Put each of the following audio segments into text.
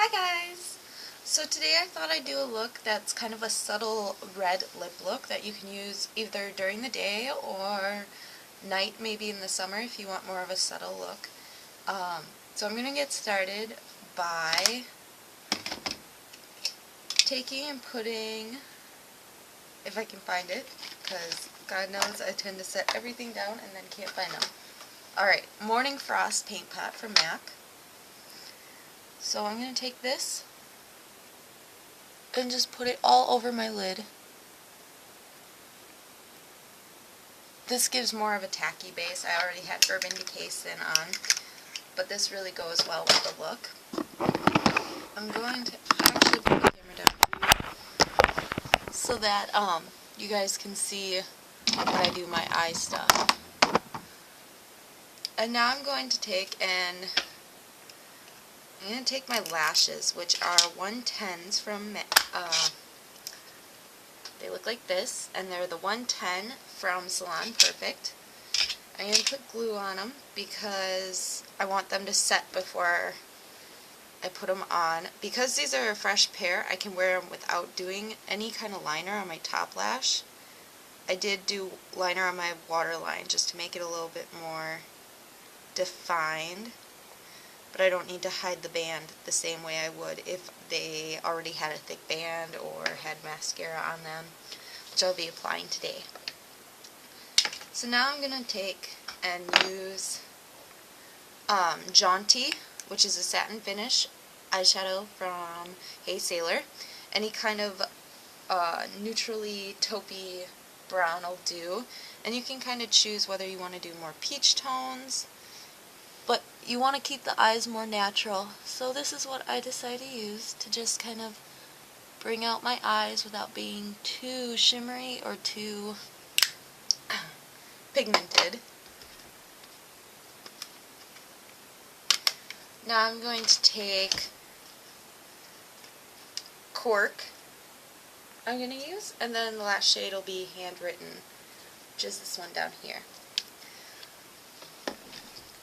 Hi guys! So today I thought I'd do a look that's kind of a subtle red lip look that you can use either during the day or night, maybe in the summer if you want more of a subtle look. So I'm going to get started by taking and putting, if I can find it, because God knows I tend to set everything down and then can't find them. Alright, Morning Frost paint pot from MAC. So I'm going to take this and just put it all over my lid. This gives more of a tacky base. I already had Burgundy Casin on, but this really goes well with the look. I'm going to actually put the camera down so that you guys can see when I do my eye stuff. And now I'm going to take my lashes, which are 110s from, they look like this, and they're the 110 from Salon Perfect. I'm going to put glue on them because I want them to set before I put them on. Because these are a fresh pair, I can wear them without doing any kind of liner on my top lash. I did do liner on my waterline just to make it a little bit more defined. But I don't need to hide the band the same way I would if they already had a thick band or had mascara on them, which I'll be applying today. So now I'm going to take and use Jaunty, which is a satin finish eyeshadow from Hey Sailor. Any kind of neutrally taupey brown will do. And you can kind of choose whether you want to do more peach tones, but you want to keep the eyes more natural. So this is what I decided to use to just kind of bring out my eyes without being too shimmery or too pigmented. Now I'm going to take Cork, I'm going to use, and then the last shade will be Handwritten, which is this one down here.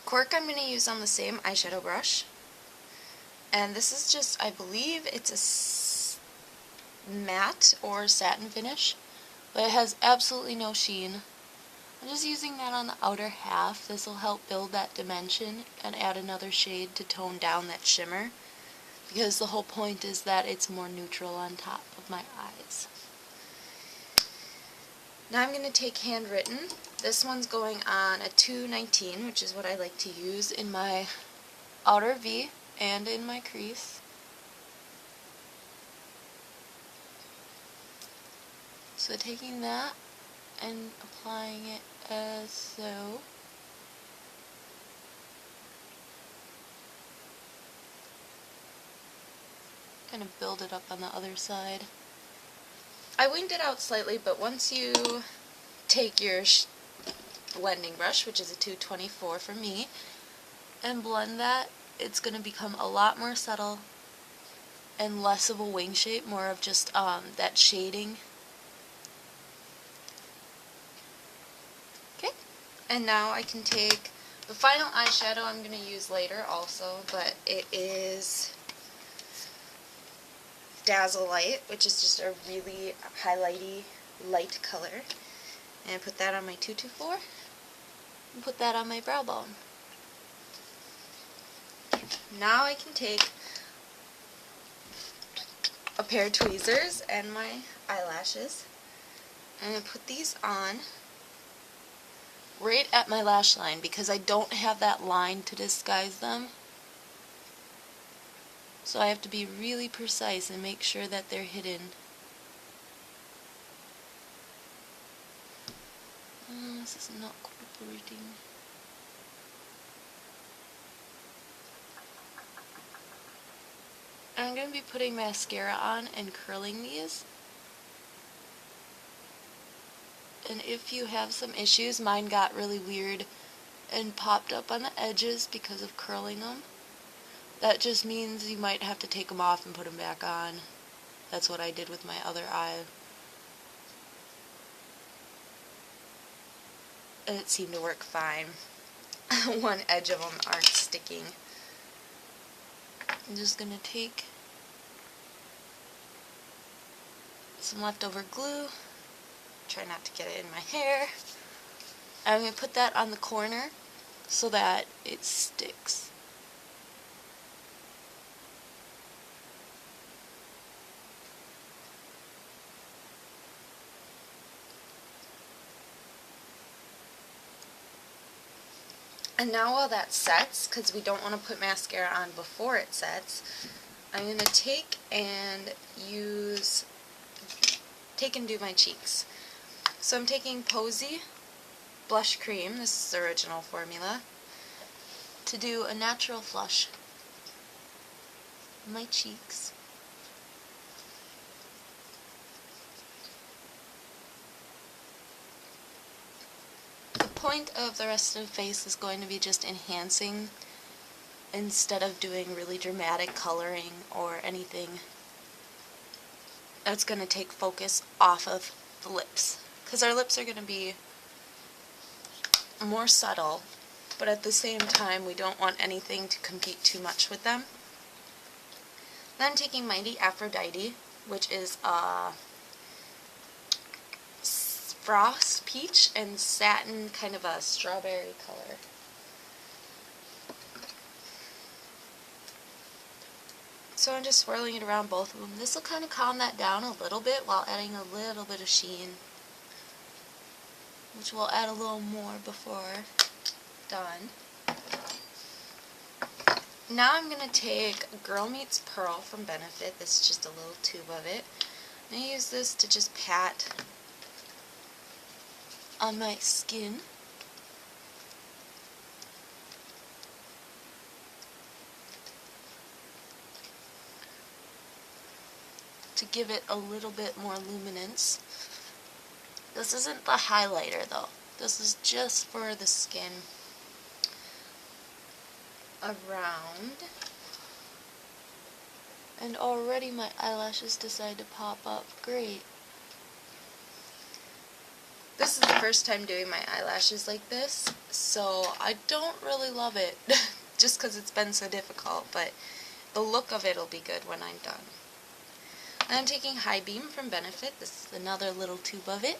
Cork I'm going to use on the same eyeshadow brush, and this is just, I believe it's a matte or satin finish, but it has absolutely no sheen. I'm just using that on the outer half. This will help build that dimension and add another shade to tone down that shimmer, because the whole point is that it's more neutral on top of my eyes. Now I'm going to take Handwritten. This one's going on a 219, which is what I like to use in my outer V and in my crease. So taking that and applying it as so. Kind of build it up on the other side. I winged it out slightly, but once you take your blending brush, which is a 224 for me, and blend that, it's going to become a lot more subtle and less of a wing shape, more of just that shading. Okay, and now I can take the final eyeshadow I'm going to use later also, but it is Dazzle Light, which is just a really highlighty light color. And I put that on my 224 and put that on my brow bone. Now I can take a pair of tweezers and my eyelashes and put these on right at my lash line because I don't have that line to disguise them. So I have to be really precise and make sure that they're hidden. This is not cooperating. I'm going to be putting mascara on and curling these. And if you have some issues, mine got really weird and popped up on the edges because of curling them. That just means you might have to take them off and put them back on. That's what I did with my other eye. And it seemed to work fine. One edge of them aren't sticking. I'm just going to take some leftover glue, try not to get it in my hair. I'm going to put that on the corner so that it sticks. And now while that sets, because we don't want to put mascara on before it sets, I'm going to take and do my cheeks. So I'm taking Posey blush cream, this is the original formula, to do a natural flush on my cheeks. The point of the rest of the face is going to be just enhancing instead of doing really dramatic coloring or anything that's going to take focus off of the lips. Because our lips are going to be more subtle, but at the same time we don't want anything to compete too much with them. Then I'm taking Mighty Aphrodite, which is a frost peach and satin, kind of a strawberry color. So I'm just swirling it around both of them. This will kind of calm that down a little bit while adding a little bit of sheen, which we'll add a little more before done. Now I'm going to take Girl Meets Pearl from Benefit. This is just a little tube of it. I'm going to use this to just pat on my skin. To give it a little bit more luminance. This isn't the highlighter though. This is just for the skin around. And already my eyelashes decide to pop up. Great. This is the first time doing my eyelashes like this, so I don't really love it just because it's been so difficult, but the look of it will be good when I'm done. I'm taking Highbeam from Benefit. This is another little tube of it.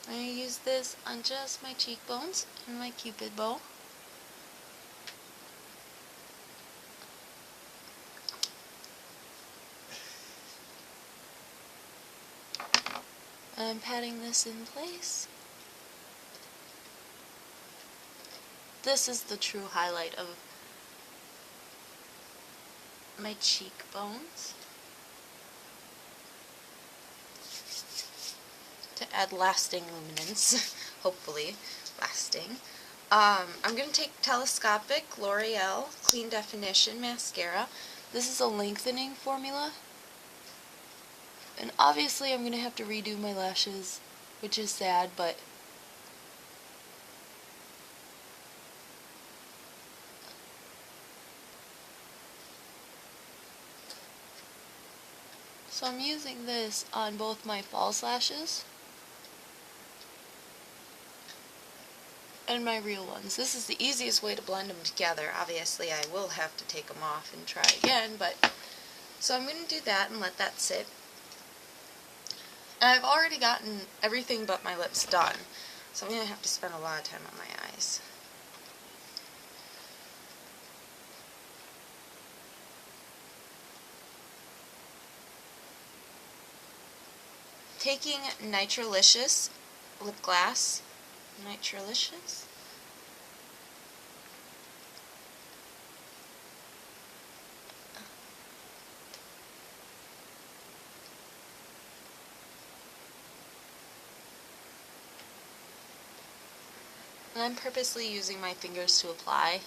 I'm going to use this on just my cheekbones and my cupid bow. I'm patting this in place. This is the true highlight of my cheekbones. To add lasting luminance, hopefully lasting. I'm going to take Telescopic Loreal Clean Definition Mascara. This is a lengthening formula. And obviously I'm going to have to redo my lashes, which is sad, but so I'm using this on both my false lashes and my real ones. This is the easiest way to blend them together. Obviously I will have to take them off and try again, but so I'm going to do that and let that sit. And I've already gotten everything but my lips done, so I'm going to have to spend a lot of time on my eyes. Taking Nitro-licious lip gloss. Nitro-licious. And I'm purposely using my fingers to apply.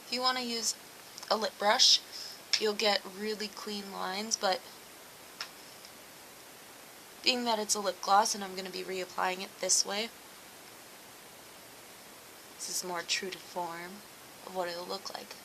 If you want to use a lip brush, you'll get really clean lines, but being that it's a lip gloss and I'm going to be reapplying it this way, this is more true to form of what it'll look like.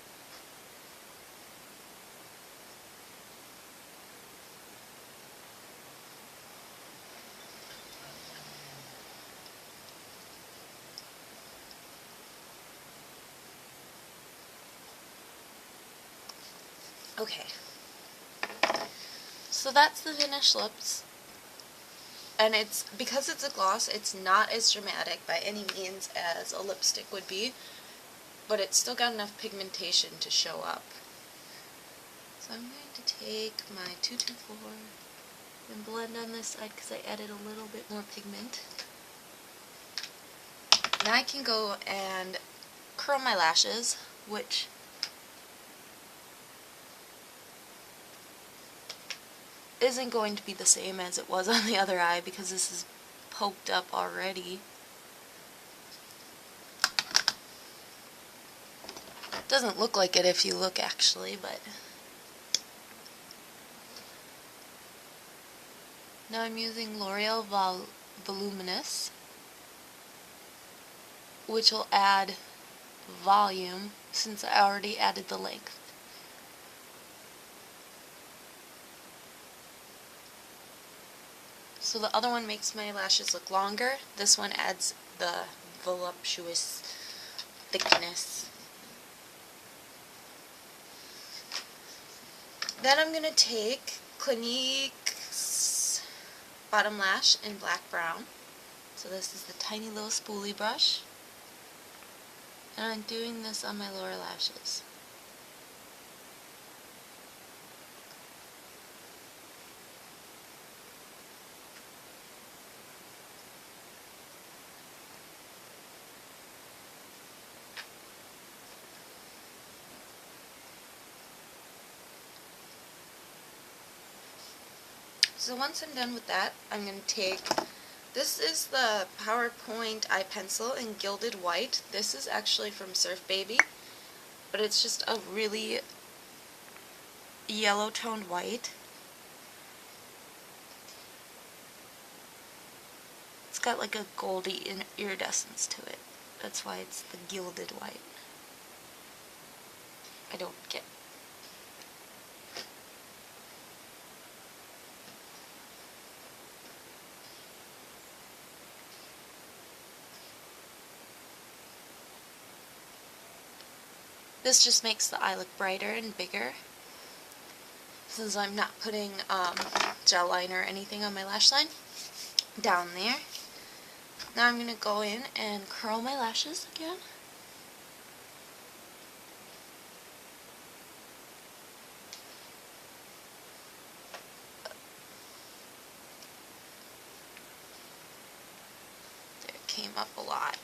Okay. So that's the finished lips. And it's, because it's a gloss, it's not as dramatic by any means as a lipstick would be, but it's still got enough pigmentation to show up. So I'm going to take my 224 and blend on this side because I added a little bit more pigment. Now I can go and curl my lashes, which isn't going to be the same as it was on the other eye because this is poked up already. Doesn't look like it if you look actually, but now I'm using Loreal Voluminous, which will add volume since I already added the length. So the other one makes my lashes look longer. This one adds the voluptuous thickness. Then I'm going to take Clinique's bottom lash in black brown. So this is the tiny little spoolie brush. And I'm doing this on my lower lashes. So once I'm done with that, I'm going to take, this is the PowerPoint eye pencil in gilded white. This is actually from Surf Baby, but it's just a really yellow toned white. It's got like a goldy iridescence to it. That's why it's the gilded white. I don't get. This just makes the eye look brighter and bigger, since I'm not putting gel liner or anything on my lash line down there. Now I'm going to go in and curl my lashes again. There, it came up a lot.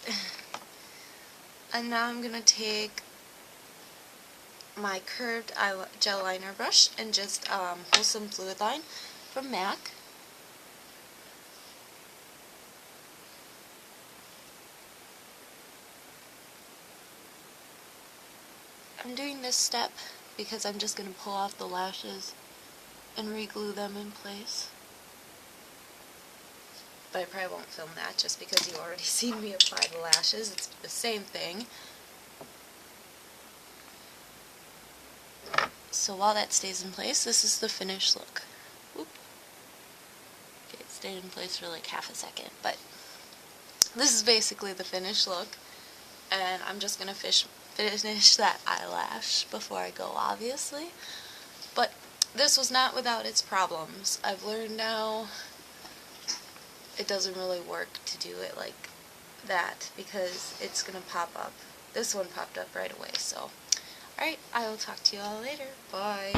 And now I'm going to take my curved gel liner brush and just Wholesome Fluidline from MAC. I'm doing this step because I'm just going to pull off the lashes and re-glue them in place. But I probably won't film that just because you've already seen me apply the lashes. It's the same thing. So while that stays in place, this is the finished look. Whoop. Okay, it stayed in place for like half a second, but this is basically the finished look. And I'm just going to finish that eyelash before I go, obviously. But this was not without its problems. I've learned now it doesn't really work to do it like that because it's going to pop up. This one popped up right away, so. Alright, I will talk to you all later. Bye.